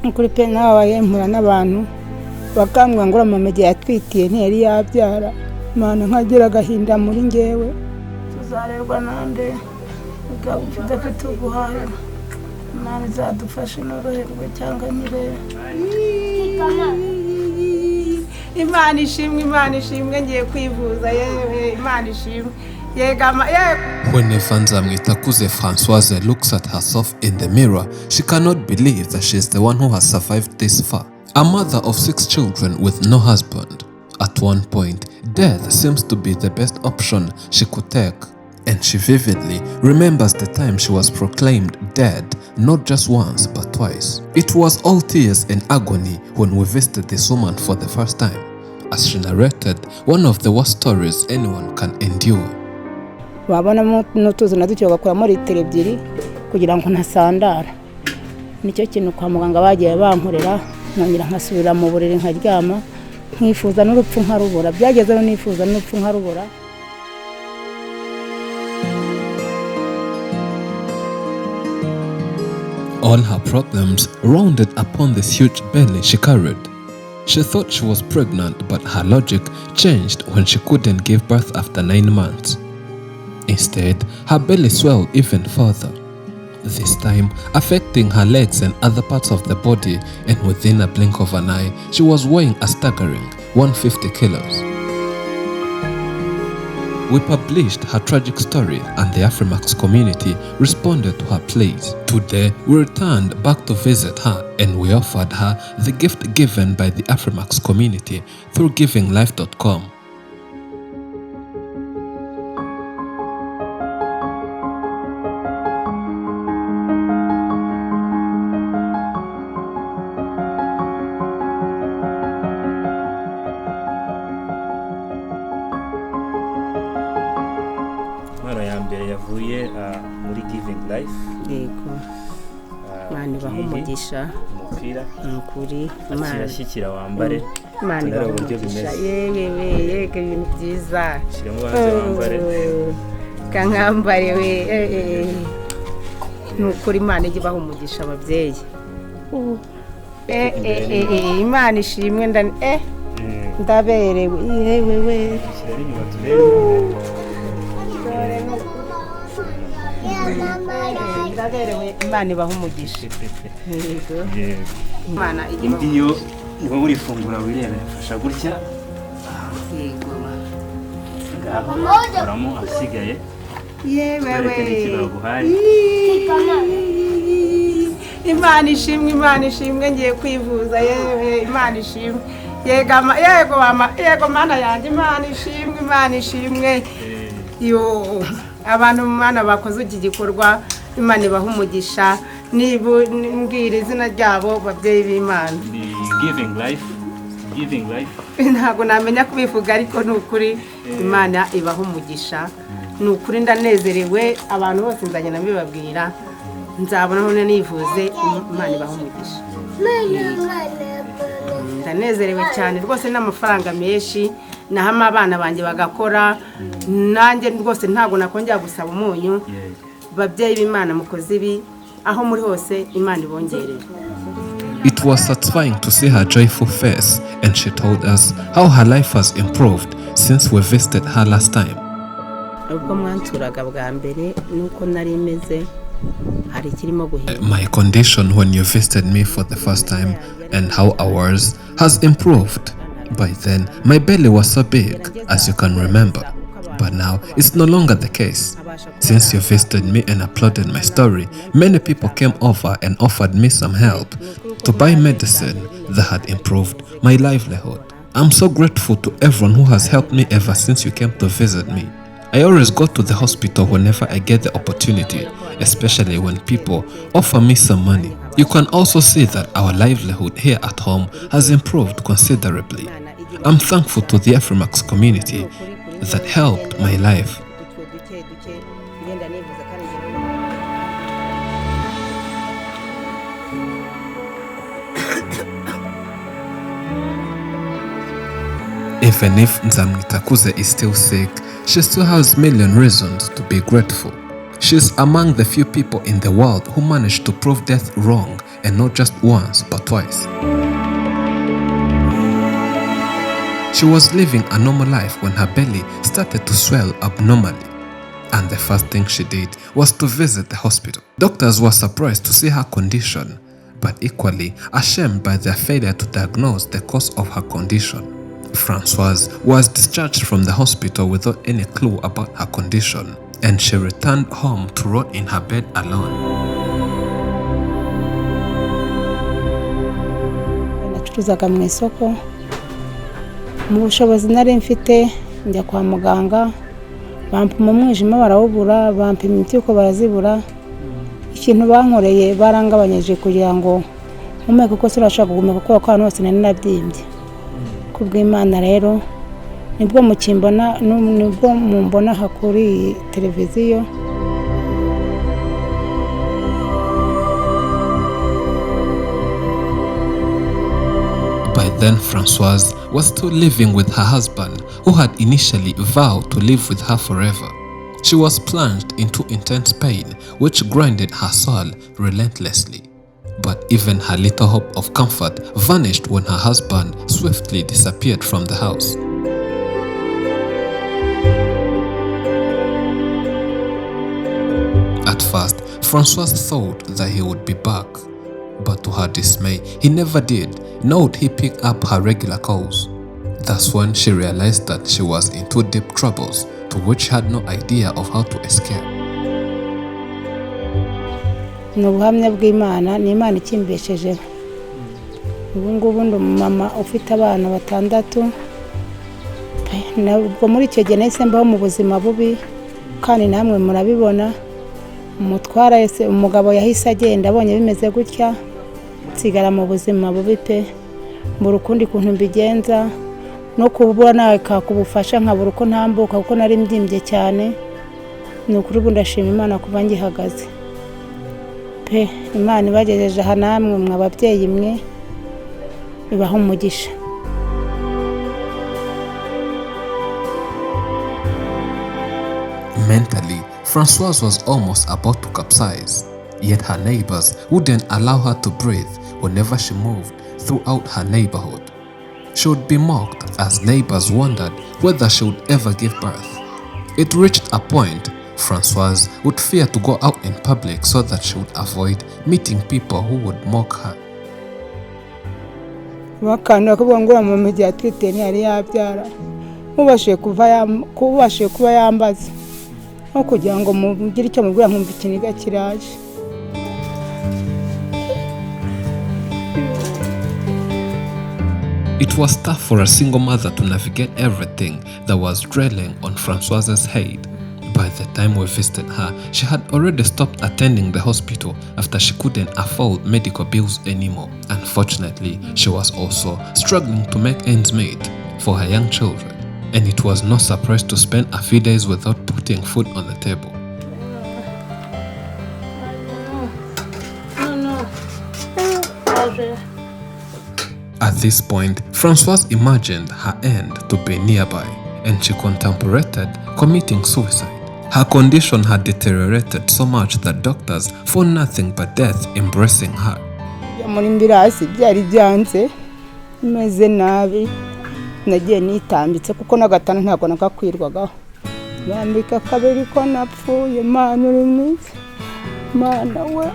Nkuri pe nabaye mpura n'abantu bakambwira ngo mama igihe yatwitiye ntiyari yabyara, Imana nkagira agahinda muri njyewe. Tuzarerwa nande udafite uguhaye, Imana izadufashe noroherwe cyangwa nyirere. Imana ishimwe ngiye kwivuza yewe, Imana ishimwe. When Nzamwitakuze Françoise looks at herself in the mirror, she cannot believe that she is the one who has survived this far. A mother of 6 children with no husband. At one point, death seems to be the best option she could take. And she vividly remembers the time she was proclaimed dead, not just once but twice. It was all tears and agony when we visited this woman for the first time, as she narrated one of the worst stories anyone can endure. Wabona n'utuzi naducyo gakuramo litiro 2 kugira ngo ntasandara. Nicyo kintu kwa muganga bagiye bankorera, nongera nkasubira mu buriri nkaryama, nkifuza n'urupfu nkarubura. Byagezeho nifuza n'urupfu nkarubura. All her problems rounded upon this huge belly she carried. She thought she was pregnant, but her logic changed when she couldn't give birth after 9 months. Instead, her belly swelled even further, this time affecting her legs and other parts of the body, and within a blink of an eye, she was weighing a staggering 150 kilos. We published her tragic story and the Afrimax community responded to her pleas. Today, we returned back to visit her and we offered her the gift given by the Afrimax community through givinglife.com. Mara ya mbere yavuye muri Giving Life. Yego. Mani bahumugisha. Umupira. Ukuri. Kirashyikira wambare. Mani bahumugisha. Yewe ibintu byiza. Shiramo banze wambare. Kankambare we. Nukuri Imana ijye bahumugisha ababyeyi. Imana ishimwe ndaberewe. Yewe. Shirari nyuma turebe. Imana bahumugisha. Imana iyo niho uri fungura wirebe fasha gutya. Yego. Ngaho uramo asigaye. Yewe. Imana ishimwe ngiye kwivuza yewe, Imana ishimwe. Yego mana yanjye, Imana ishimwe. Yo abantu mana bakoze iki gikorwa, Imana bahumugisha. Nimbwira izina ryabo babyeyi b'Imana. Giving Life. Ntago namenya kubivuga ariko nukuri Imana ibahumugisha. Nukuri ndanezerewe, abantu bose nzanye nabibabwira. Nzabona hone nivuze, Imana ibahumugisha. Ndanezerewe cyane rwose, n'amafaranga menshi nahama abana banje bagakora, nanjye rwose ntago nakongera gusaba umunyu. Babyeyi b'Imana mukoze ibi aho muri hose, Imana ibongerere. It was satisfying to see her joyful face, and she told us how her life has improved since we visited her last time. Ubwo mwansuraga bwa mbere nuko nari meze hari kirimo guhinduka. My condition when you visited me for the first time and how ours has improved. By then, my belly was so big, as you can remember. But now, it's no longer the case. Since you visited me and uploaded my story, many people came over and offered me some help to buy medicine that had improved my livelihood. I'm so grateful to everyone who has helped me ever since you came to visit me. I always go to the hospital whenever I get the opportunity, especially when people offer me some money. You can also see that our livelihood here at home has improved considerably. I'm thankful to the Afrimax community that helped my life. Even if Nzamwitakuze is still sick, she still has million reasons to be grateful. She's among the few people in the world who managed to prove death wrong and not just once but twice. She was living a normal life when her belly started to swell abnormally, and the first thing she did was to visit the hospital. Doctors were surprised to see her condition, but equally ashamed by their failure to diagnose the cause of her condition. Françoise was discharged from the hospital without any clue about her condition, and she returned home to rot in her bed alone. Nacuruzaga mu isoko, mu bushobozi nari mfite njya kwa muganga, bampima umwijima barawubura, bampima imiti uko barazibura. Ikintu bankoreye barangabanyije kugira ngo mpumeke kuko sinashaka guhumeka kuko ahantu hose nari nabyimbye. Kubw'Imana rero nibwo mumbona kuri televiziyo. By then, Françoise was still living with her husband, who had initially vowed to live with her forever. She was plunged into intense pain, which grinded her soul relentlessly. But even her little hope of comfort vanished when her husband swiftly disappeared from the house. At first, Françoise thought that he would be back, but to her dismay, he never did, nor would he pick up her regular calls. That's when she realized that she was in too deep troubles, to which she had no idea of how to escape. N'ubuhamya bw'Imana, ni Imana ikimbeshejeho. Ubu ngubu ndi umumama ufite abana 6. Nabwo muri icyo gihe nahise mbaho mu buzima bubi, kandi namwe murabibona. Umutwara ese umugabo yahise agenda abonye bimeze gutya, nsigara mu buzima bubi pe. Mbura ukundi kuntu mbigenza, no kubura nawe kakubufasha nkabura uko ntambuka kuko nari mbyimbye cyane. Ni ukuri ubu ndashima Imana kuba ngihagaze pe. Imana ibagejeje aha namwe mwe ababyeyi mwe, ibaha umugisha. Mentally, Françoise was almost about to capsize, yet her neighbors wouldn't allow her to breathe whenever she moved throughout her neighborhood. She would be mocked as neighbors wondered whether she would ever give birth. It reached a point Françoise would fear to go out in public so that she would avoid meeting people who would mock her. Bakana kuvuga ngo mama igihe atwite ntiyari yabyara, mubashe kuba yambaza no kugira ngo mugire icyo mubwira nkumva ikiniga kiraje. It was tough for a single mother to navigate everything that was dwelling on Françoise's head. By the time we visited her, she had already stopped attending the hospital after she couldn't afford medical bills anymore. Unfortunately, she was also struggling to make ends meet for her young children, and it was no surprise to spend a few days without putting food on the table. At this point, Françoise imagined her end to be nearby, and she contemplated committing suicide. Her condition had deteriorated so much that doctors found nothing but death embracing her. Muri hasi byari byanze, meze nabi, nagiye nitambitse kuko nagatana ntabwo nakakwirwagaho. Bambika kabiri ko napfuye, Mana uri mwiza, Mana we.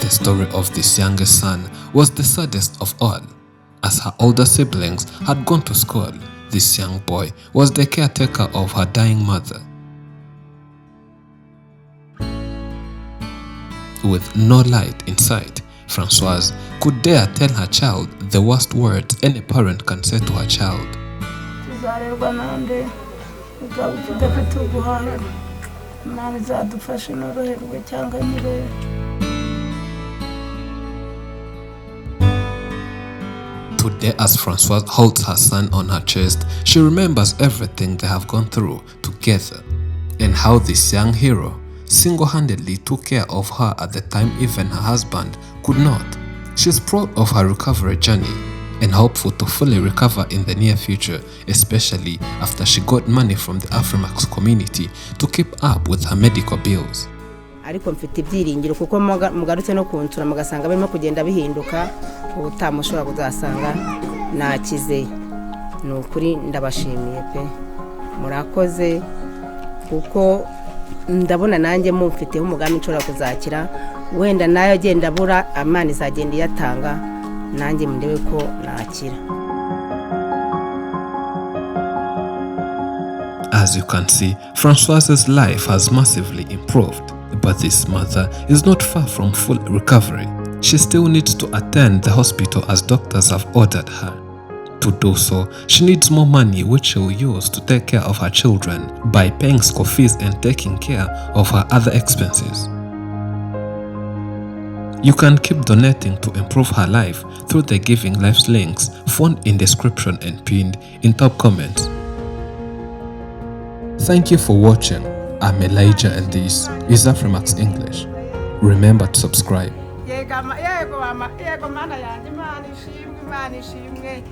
The story of this youngest son was the saddest of all. As her older siblings had gone to school, this young boy was the caretaker of her dying mother. With no light in sight, Françoise could dare tell her child the worst words any parent can say to her child. Today, as Françoise holds her son on her chest, she remembers everything they have gone through together and how this young hero single-handedly took care of her at the time even her husband could not. She's proud of her recovery journey and hopeful to fully recover in the near future, especially after she got money from the Afrimax community to keep up with her medical bills. Ariko mfite ibyiringiro kuko mugarutse no kunsura mugasanga barimo kugenda bihinduka ubutamushobora kuzasanga nakize. Ni ukuri ndabashimiye pe, murakoze kuko ndabona nanjye mumfiteho umugambi nshobora kuzakira, wenda nayo agenda abura amani izagenda yatanga nanjye mundewe ko nakira. As you can see, Françoise's life has massively improved, but this mother is not far from full recovery. She still needs to attend the hospital as doctors have ordered her. To do so, she needs more money which she will use to take care of her children by paying school fees and taking care of her other expenses. You can keep donating to improve her life through the Giving Lives links found in description and pinned in top comments. Thank you for watching. I'm Elijah and this is Afrimax English. Remember to subscribe. Yego mana yanjye, Imana ishimwe, Imana ishimwe.